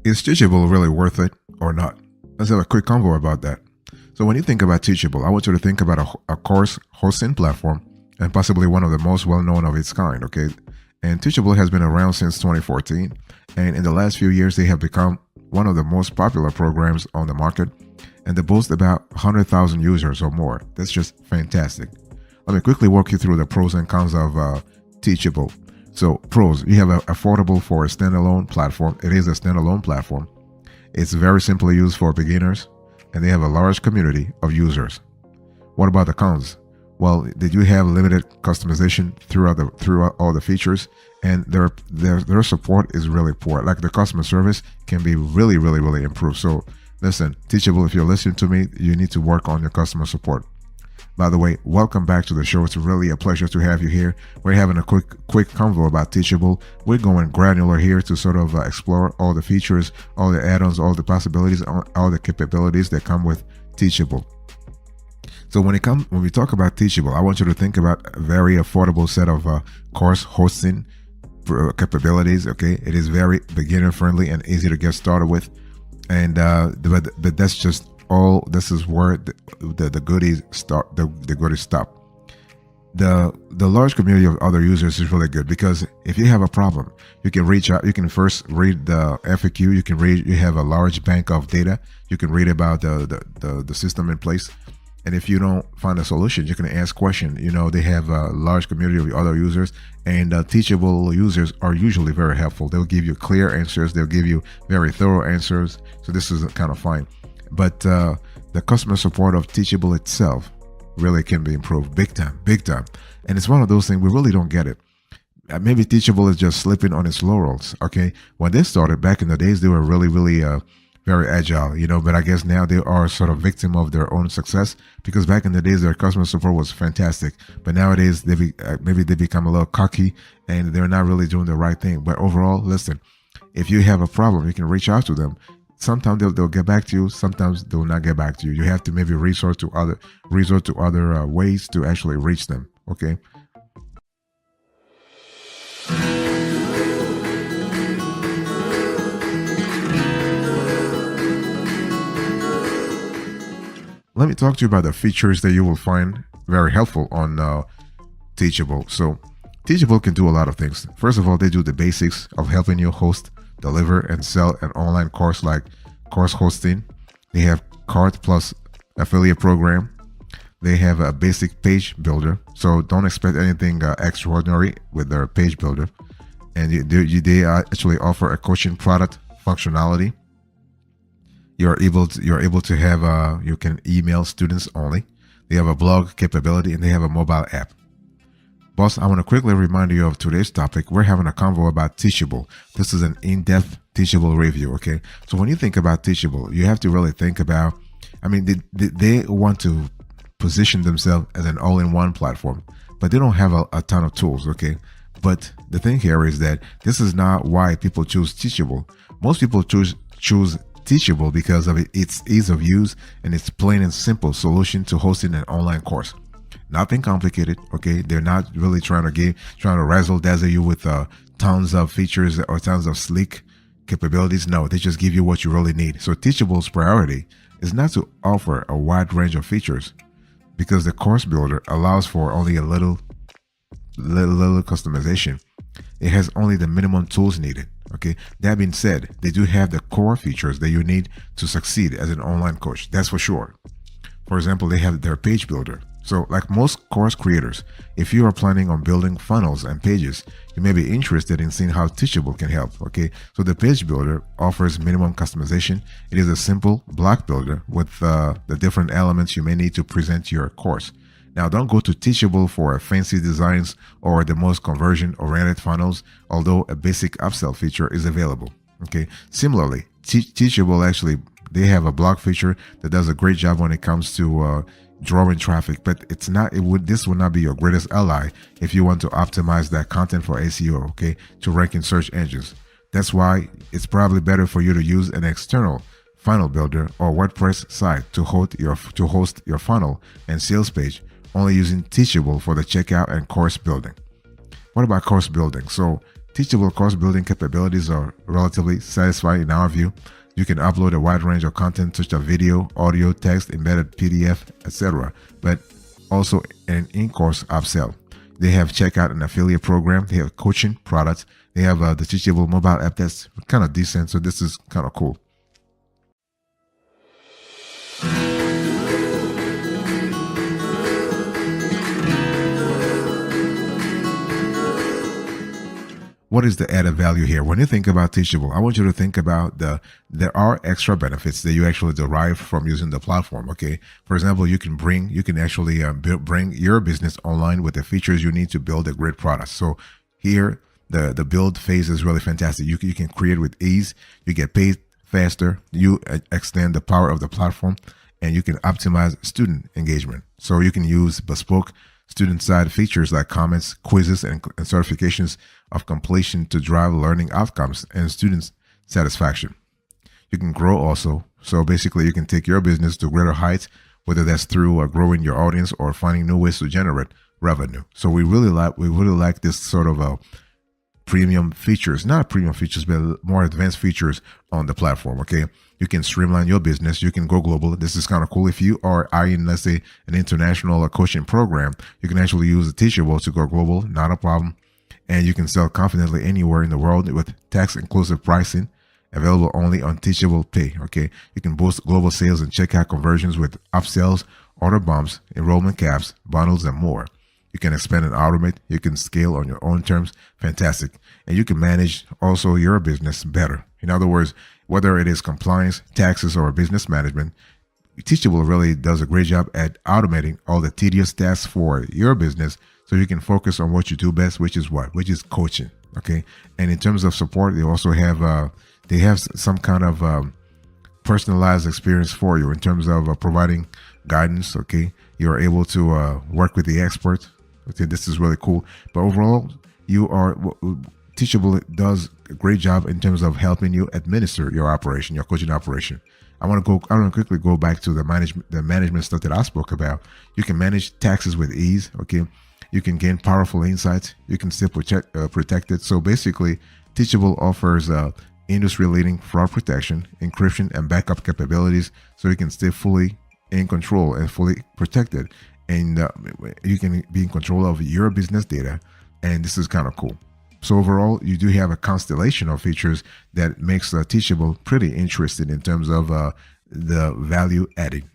Is Teachable really worth it or not? Let's have a quick convo about that. So, when you think about Teachable, I want you to think about a course hosting platform and possibly one of the most well known of its kind, okay? And Teachable has been around since 2014. And in the last few years, they have become one of the most popular programs on the market. And they boast about 100,000 users or more. That's just fantastic. Let me quickly walk you through the pros and cons of Teachable. So, pros, you have affordable for a standalone platform. It is a standalone platform. It's very simply used for beginners, and they have a large community of users. What about the cons? Well, they do have limited customization throughout all the features, and their support is really poor. Like the customer service can be really improved. So, listen, Teachable, if you're listening to me, you need to work on your customer support. By the way, welcome back to the show. It's really a pleasure to have you here. We're having a quick convo about Teachable. We're going granular here to sort of explore all the features, all the add-ons, all the possibilities, all the capabilities that come with Teachable. So when we talk about Teachable, I want you to think about a very affordable set of course hosting capabilities. Okay, it is very beginner friendly and easy to get started with, and but that's just all. This is where the goodies start. The goodies stop. The large community of other users is really good because if you have a problem, you can reach out. You can first read the FAQ. You have a large bank of data. You can read about the system in place. And if you don't find a solution, you can ask questions. They have a large community of other users, and Teachable users are usually very helpful. They'll give you clear answers. They'll give you very thorough answers. So this is kind of fine. But the customer support of Teachable itself really can be improved big time. And it's one of those things we really don't get it. Maybe Teachable is just slipping on its laurels. Okay, when they started back in the days, they were really very agile, but I guess now they are sort of victim of their own success because back in the days their customer support was fantastic, but nowadays maybe they become a little cocky and they're not really doing the right thing. But overall, listen, if you have a problem, you can reach out to them. Sometimes they'll get back to you. Sometimes they'll not get back to you. You have to maybe resort to other ways to actually reach them. Okay. Let me talk to you about the features that you will find very helpful on Teachable. So, Teachable can do a lot of things. First of all, they do the basics of helping you host, deliver, and sell an online course like course hosting. They have Cart Plus affiliate program. They have a basic page builder. So don't expect anything extraordinary with their page builder. And they actually offer a coaching product functionality. You're able to have you can email students only. They have a blog capability and they have a mobile app. Boss, I want to quickly remind you of today's topic. We're having a convo about Teachable. This is an in-depth Teachable review, okay? So when you think about Teachable, you have to really think about, they want to position themselves as an all-in-one platform, but they don't have a ton of tools, okay? But the thing here is that this is not why people choose Teachable. Most people choose Teachable because of its ease of use and its plain and simple solution to hosting an online course. Nothing complicated, okay? They're not really trying to razzle dazzle you with tons of features or tons of sleek capabilities. No, they just give you what you really need. So Teachable's priority is not to offer a wide range of features because the course builder allows for only a little customization. It has only the minimum tools needed. Okay. That being said, they do have the core features that you need to succeed as an online coach. That's for sure. For example, they have their page builder. So like most course creators, if you are planning on building funnels and pages, you may be interested in seeing how Teachable can help. Okay. So the page builder offers minimum customization. It is a simple block builder with the different elements you may need to present your course. Now, don't go to Teachable for fancy designs or the most conversion-oriented funnels, although a basic upsell feature is available. Okay. Similarly, Teachable actually, they have a blog feature that does a great job when it comes to drawing traffic, but this would not be your greatest ally if you want to optimize that content for SEO, okay, to rank in search engines. That's why it's probably better for you to use an external funnel builder or WordPress site to host your funnel and sales page, only using Teachable for the checkout and course building. What about course building? So Teachable course building capabilities are relatively satisfying in our view. You can upload a wide range of content such as video, audio, text, embedded PDF, etc. But also an in-course upsell. They have checkout and affiliate program. They have coaching products. They have the Teachable mobile app that's kind of decent. So this is kind of cool. What is the added value here? When you think about Teachable, I want you to think about there are extra benefits that you actually derive from using the platform. Okay, for example, you can actually bring your business online with the features you need to build a great product. So here, the build phase is really fantastic. You can create with ease. You get paid faster. You extend the power of the platform, and you can optimize student engagement. So you can use bespoke student-side features like comments, quizzes, and certifications of completion to drive learning outcomes and students' satisfaction. You can grow also. So basically, you can take your business to greater heights, whether that's through growing your audience or finding new ways to generate revenue. So we really like this sort of premium features, not premium features, but more advanced features on the platform. Okay, you can streamline your business. You can go global. This is kind of cool. If you are eyeing, let's say, an international coaching program, you can actually use the Teachable to go global. Not a problem. And you can sell confidently anywhere in the world with tax-inclusive pricing, available only on Teachable Pay. Okay, you can boost global sales and checkout conversions with upsells, order bumps, enrollment caps, bundles, and more. You can expand and automate. You can scale on your own terms. Fantastic. And you can manage also your business better. In other words, whether it is compliance, taxes, or business management, Teachable really does a great job at automating all the tedious tasks for your business so you can focus on what you do best, which is what? Which is coaching. Okay. And in terms of support, they also have some kind of personalized experience for you in terms of providing guidance. Okay. You're able to work with the experts. Okay, this is really cool. But overall, Teachable does a great job in terms of helping you administer your operation, your coaching operation. I want to quickly go back to the management stuff that I spoke about. You can manage taxes with ease. Okay, you can gain powerful insights. You can stay protected. So basically, Teachable offers industry-leading fraud protection, encryption, and backup capabilities, so you can stay fully in control and fully protected. And you can be in control of your business data, and this is kind of cool. So overall, you do have a constellation of features that makes Teachable pretty interesting in terms of the value adding.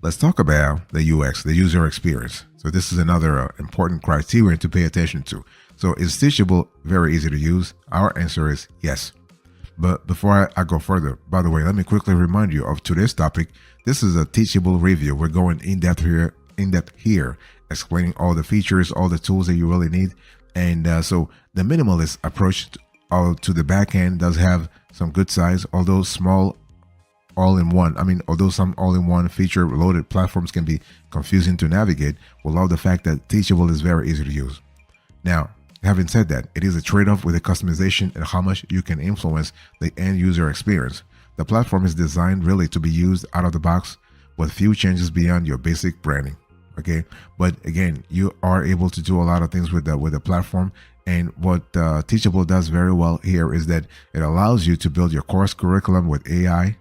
Let's talk about the UX, the user experience. So this is another important criterion to pay attention to. So is Teachable very easy to use? Our answer is yes. But before I go further, by the way, let me quickly remind you of today's topic. This is a Teachable review. We're going in depth here, explaining all the features, all the tools that you really need. And so the minimalist approach to the back end does have some good sides, although small although some all-in-one feature-loaded platforms can be confusing to navigate, we love the fact that Teachable is very easy to use. Now, having said that, it is a trade-off with the customization and how much you can influence the end-user experience. The platform is designed really to be used out of the box with few changes beyond your basic branding. Okay, but again, you are able to do a lot of things with the platform. And what Teachable does very well here is that it allows you to build your course curriculum with AI.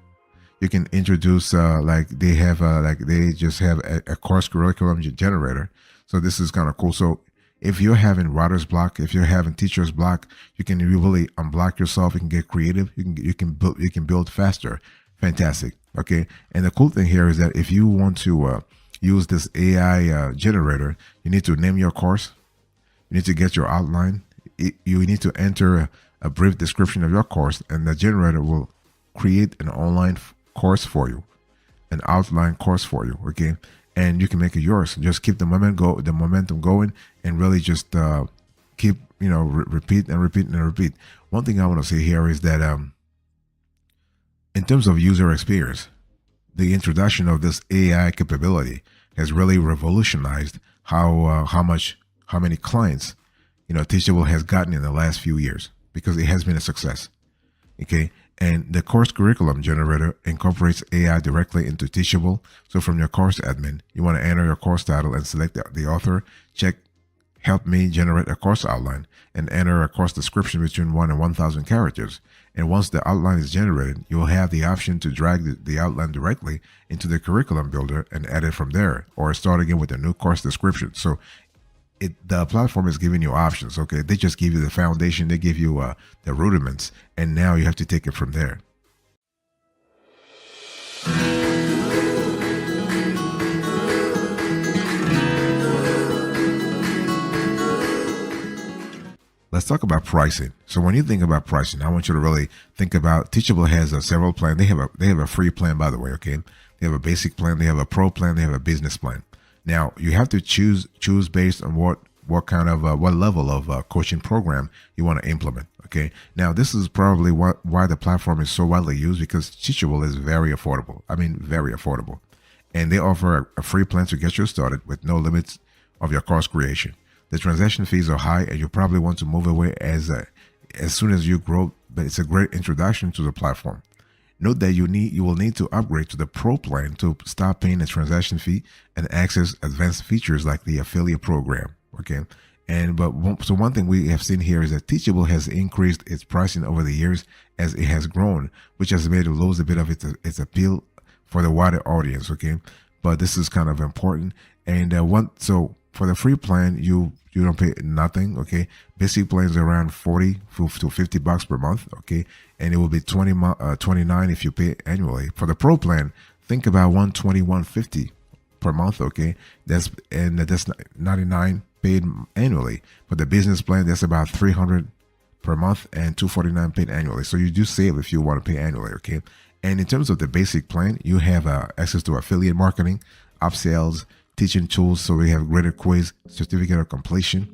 You can introduce they just have a course curriculum generator. So this is kind of cool. So if you're having writer's block, if you're having teacher's block, you can really unblock yourself. You can get creative. You can build faster. Fantastic. Okay. And the cool thing here is that if you want to use this AI generator, you need to name your course. You need to get your outline. You need to enter a brief description of your course, and the generator will create an online course for you, an outline course for you. Okay. And you can make it yours. Just keep the momentum going, and really just keep, repeat and repeat and repeat. One thing I want to say here is that in terms of user experience, the introduction of this AI capability has really revolutionized how many clients Teachable has gotten in the last few years, because it has been a success. Okay. And the course curriculum generator incorporates AI directly into Teachable. So from your course admin, you want to enter your course title and select the author, check help me generate a course outline, and enter a course description between 1 and 1,000 characters. And once the outline is generated, you will have the option to drag the outline directly into the curriculum builder and edit from there, or start again with a new course description. So the platform is giving you options. Okay, they just give you the foundation, they give you the rudiments, and now you have to take it from there. Let's talk about pricing. So when you think about pricing, I want you to really think about Teachable has several plans. They have a free plan, by the way. Okay, they have a basic plan, they have a pro plan, they have a business plan. Now you have to choose based on what kind of what level of coaching program you want to implement. Okay, now this is probably why the platform is so widely used, because Teachable is very affordable. I mean, very affordable, and they offer a free plan to get you started with no limits of your course creation. The transaction fees are high, and you probably want to move away as soon as you grow, but it's a great introduction to the platform. Note that you will need to upgrade to the Pro plan to stop paying a transaction fee and access advanced features like the affiliate program. Okay, so one thing we have seen here is that Teachable has increased its pricing over the years as it has grown, which has made it lose a bit of its appeal for the wider audience. Okay, but this is kind of important. And so for the free plan, you don't pay nothing. Okay, basic plans are around $40 to $50 per month. Okay, and it will be $29 if you pay annually. For the pro plan, think about $120, $150 per month. Okay, that's $99 paid annually. For the business plan, that's about $300 per month and $249 paid annually. So you do save if you want to pay annually. Okay, and in terms of the basic plan, you have access to affiliate marketing, upsells, teaching tools. So we have graded quiz, certificate of completion,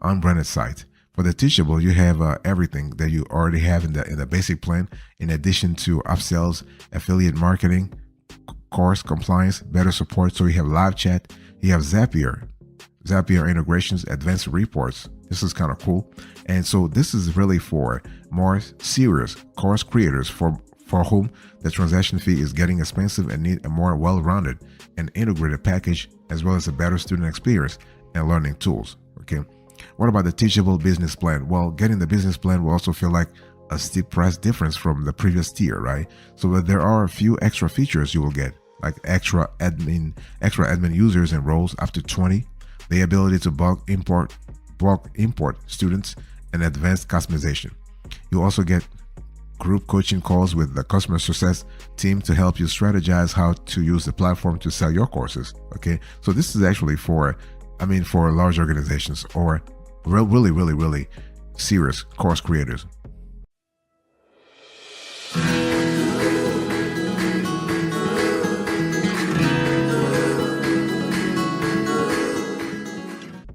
unbranded site. For the Teachable, you have everything that you already have in the basic plan, in addition to upsells, affiliate marketing, course compliance, better support. So you have live chat, you have Zapier integrations, advanced reports. This is kind of cool. And so this is really for more serious course creators for whom the transaction fee is getting expensive and need a more well-rounded and integrated package, as well as a better student experience and learning tools. Okay, what about the Teachable business plan? Well, getting the business plan will also feel like a steep price difference from the previous tier, right? So there are a few extra features you will get, like extra admin users and roles up to 20, the ability to bulk import students, and advanced customization. You also get group coaching calls with the customer success team to help you strategize how to use the platform to sell your courses. Okay, so this is actually for large organizations or really serious course creators.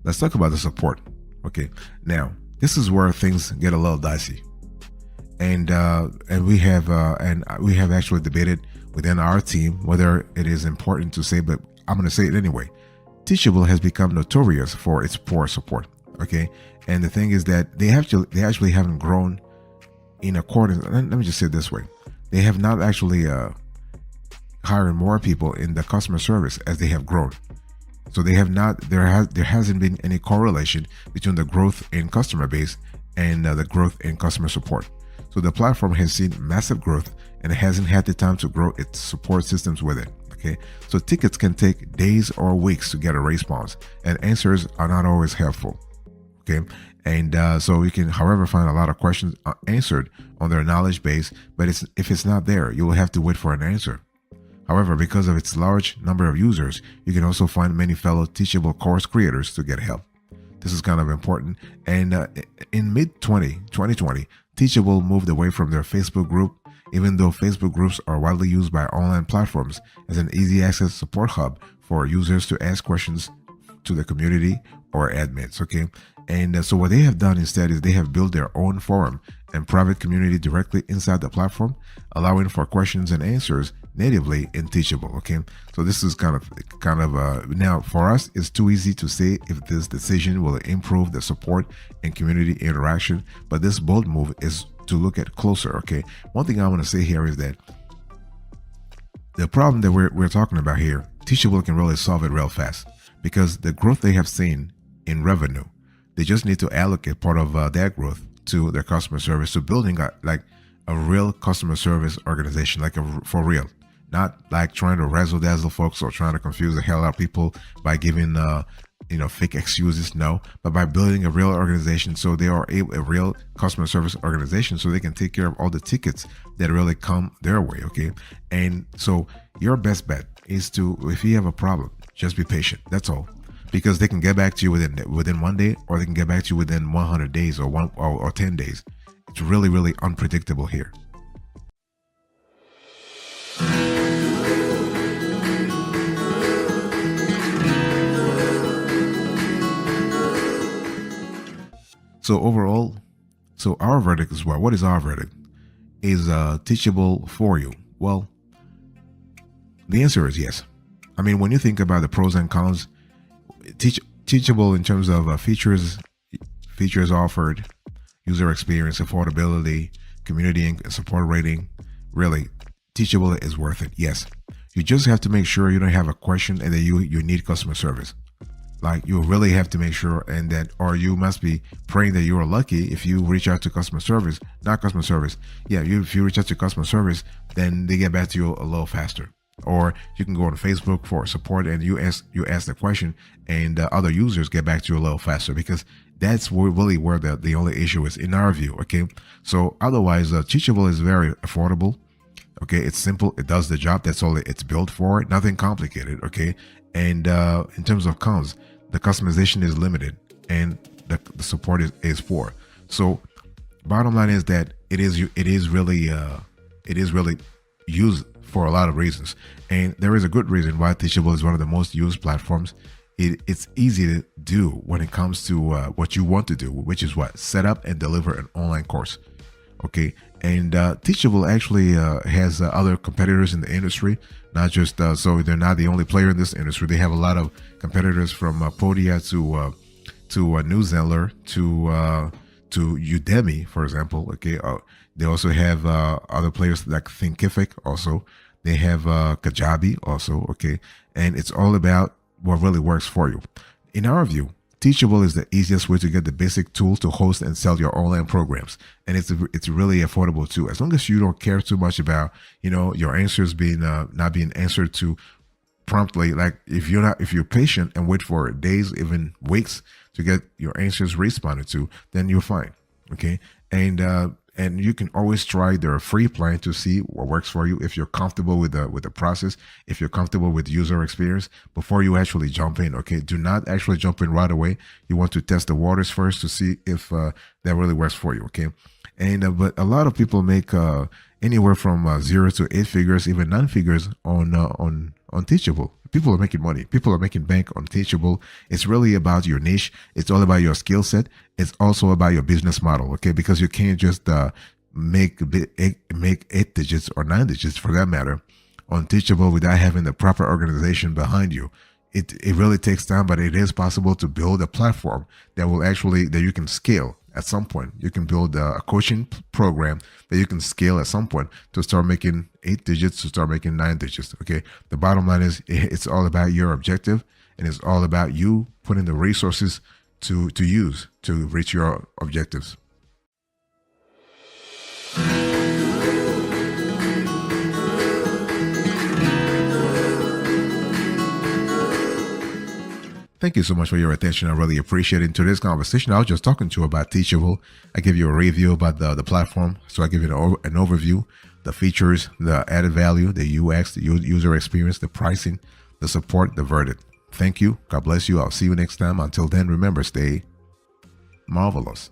Let's talk about the support. Okay, now this is where things get a little dicey. And we have actually debated within our team whether it is important to say, but I'm going to say it anyway. Teachable has become notorious for its poor support. Okay, and the thing is that they actually haven't grown in accordance. Let me just say it this way: they have not actually hired more people in the customer service as they have grown. So they have not. There hasn't been any correlation between the growth in customer base and the growth in customer support. So the platform has seen massive growth and it hasn't had the time to grow its support systems with it. Okay, so tickets can take days or weeks to get a response, and answers are not always helpful. Okay, and so you can, however, find a lot of questions answered on their knowledge base, but if it's not there, you will have to wait for an answer. However, because of its large number of users, you can also find many fellow Teachable course creators to get help. This is kind of important. And in mid-2020, Teachable moved away from their Facebook group, even though Facebook groups are widely used by online platforms as an easy access support hub for users to ask questions to the community or admins. Okay, and so what they have done instead is they have built their own forum and private community directly inside the platform, allowing for questions and answers natively in Teachable. Okay, so this is kind of now for us, it's too easy to say if this decision will improve the support and community interaction, but this bold move is to look at closer. Okay, one thing I want to say here is that the problem that we're talking about here, Teachable can really solve it real fast, because the growth they have seen in revenue, they just need to allocate part of that growth to their customer service, to building like a real customer service organization, like for real, not like trying to razzle dazzle folks or trying to confuse the hell out of people by giving fake excuses. No, but by building a real organization, so they are a real customer service organization, so they can take care of all the tickets that really come their way. Okay, and so your best bet is to, if you have a problem, just be patient. That's all, because they can get back to you within 1 day, or they can get back to you within 100 days or 10 days. It's really, really unpredictable here. So overall, so our verdict is what? What is our verdict? Is Teachable for you? Well, the answer is yes. I mean, when you think about the pros and cons, Teachable in terms of features offered, user experience, affordability, community and support rating, really, Teachable is worth it. Yes, you just have to make sure you don't have a question and that you need customer service. Like, you really have to make sure, and that, or you must be praying that you are lucky if you reach out to customer service, not customer service. Yeah, if you reach out to customer service, then they get back to you a little faster. Or you can go on Facebook for support and you ask the question, and other users get back to you a little faster, because that's really where the only issue is, in our view. Okay, so otherwise, Teachable is very affordable. Okay, it's simple, it does the job. That's all it's built for. Nothing complicated. Okay, and in terms of cons, the customization is limited and the support is poor. So bottom line is that it is really used for a lot of reasons, and there is a good reason why Teachable is one of the most used platforms. It's easy to do when it comes to what you want to do, which is what? Set up and deliver an online course. Okay, and Teachable actually has other competitors in the industry, not just so they're not the only player in this industry. They have a lot of competitors, from Podia to Newsletter to Udemy, for example. Okay, they also have other players like Thinkific. Also, they have Kajabi also. Okay, and it's all about what really works for you. In our view, Teachable is the easiest way to get the basic tools to host and sell your online programs, and it's really affordable too. As long as you don't care too much about your answers being not being answered to promptly. Like, if you're patient and wait for days, even weeks, to get your answers responded to, then you're fine. Okay, and you can always try their free plan to see what works for you, if you're comfortable with the process, if you're comfortable with user experience, before you actually jump in. Okay, do not actually jump in right away. You want to test the waters first to see if that really works for you. Okay, and but a lot of people make anywhere from 0 to 8 figures, even 9 figures on Teachable. People are making money. People are making bank on Teachable. It's really about your niche. It's all about your skill set. It's also about your business model. Okay, because you can't just make 8 digits or 9 digits, for that matter, on Teachable without having the proper organization behind you. It really takes time, but it is possible to build a platform that you can scale at some point. You can build a coaching program that you can scale at some point to start making 8 digits, to start making 9 digits. Okay, the bottom line is, it's all about your objective, and it's all about you putting the resources to use to reach your objectives. Thank you so much for your attention. I really appreciate it. In today's conversation, I was just talking to you about Teachable. I give you a review about the platform. So I give you an overview, the features, the added value, the UX, the user experience, the pricing, the support, the verdict. Thank you. God bless you. I'll see you next time. Until then, remember, stay marvelous.